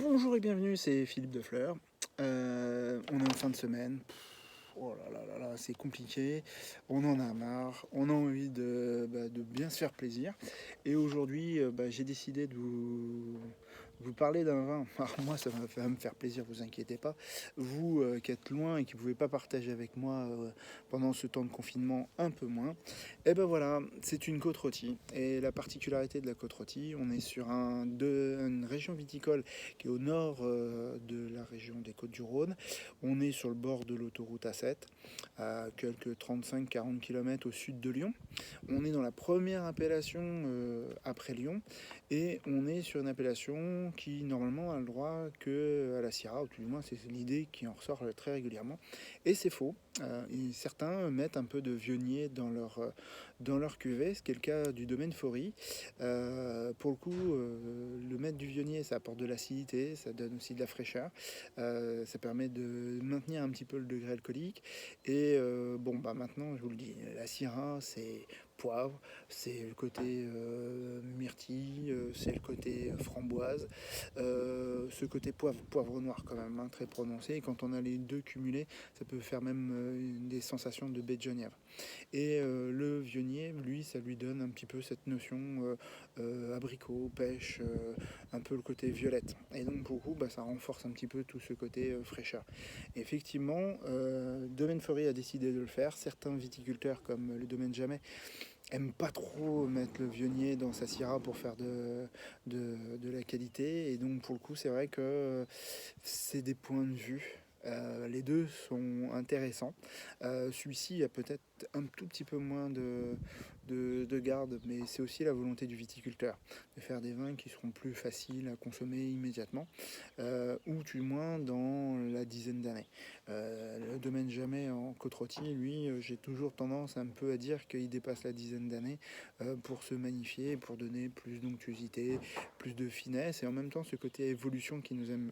Bonjour et bienvenue, c'est Philippe Defleur. On est en fin de semaine. Oh là, c'est compliqué. On en a marre. On a envie de bien se faire plaisir. Et aujourd'hui, j'ai décidé de vous parler d'un vin. Alors moi, va me faire plaisir, vous inquiétez pas. Vous qui êtes loin et qui ne pouvez pas partager avec moi pendant ce temps de confinement, un peu moins. Et ben voilà, c'est une côte rôtie. Et la particularité de la côte rôtie, on est sur une région viticole qui est au nord de la région des Côtes-du-Rhône. On est sur le bord de l'autoroute A7, à quelques 35-40 km au sud de Lyon. On est dans la première appellation après Lyon, et on est sur une appellation qui normalement a le droit que à la Syrah, ou tout du moins c'est l'idée qui en ressort très régulièrement. Et c'est faux. Et certains mettent un peu de vionnier dans leur cuvée, ce qui est le cas du domaine Faury. Pour le coup, le mettre du vionnier, ça apporte de l'acidité, ça donne aussi de la fraîcheur, ça permet de maintenir un petit peu le degré alcoolique. Et maintenant, je vous le dis, la Syrah, c'est poivre, c'est le côté myrtille, c'est le côté framboise, ce côté poivre noir quand même, hein, très prononcé. Et quand on a les deux cumulés, ça peut faire même des sensations de baie de Genièvre. Et le vionnier, lui, ça lui donne un petit peu cette notion abricot, pêche, un peu le côté violette. Et donc pour le coup, ça renforce un petit peu tout ce côté fraîcheur. Et effectivement, Domaine Faury a décidé de le faire. Certains viticulteurs, comme le Domaine Jamais, aiment pas trop mettre le vionnier dans sa syrah pour faire de la qualité. Et donc pour le coup, c'est vrai que c'est des points de vue. Les deux sont intéressants. Celui-ci a peut-être un tout petit peu moins de garde, mais c'est aussi la volonté du viticulteur de faire des vins qui seront plus faciles à consommer immédiatement, ou du moins dans la dizaine d'années. Le domaine Jamais en côte-rôtie, lui, j'ai toujours tendance un peu à dire qu'il dépasse la dizaine d'années pour se magnifier, pour donner plus d'onctuosité, plus de finesse, et en même temps ce côté évolution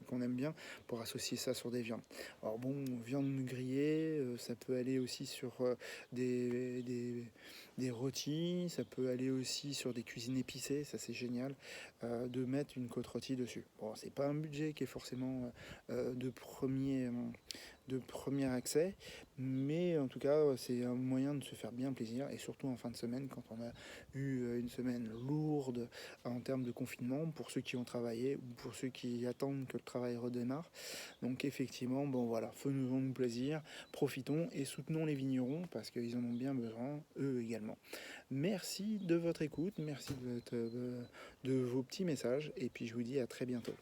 qu'on aime bien, pour associer ça sur des viandes. Alors bon, viande grillée, ça peut aller aussi sur des rôtis, ça peut aller aussi sur des cuisines épicées, ça c'est génial, de mettre une côte rôtie dessus. Bon, c'est pas un budget qui est forcément de premier accès, mais en tout cas c'est un moyen de se faire bien plaisir, et surtout en fin de semaine quand on a eu une semaine lourde en termes de confinement, pour ceux qui ont travaillé ou pour ceux qui attendent que le travail redémarre. Donc effectivement, bon voilà, faisons-nous plaisir, profitons et soutenons les vignerons parce qu'ils en ont bien besoin, eux également. Merci de votre écoute, merci de vos petits messages, et puis je vous dis à très bientôt.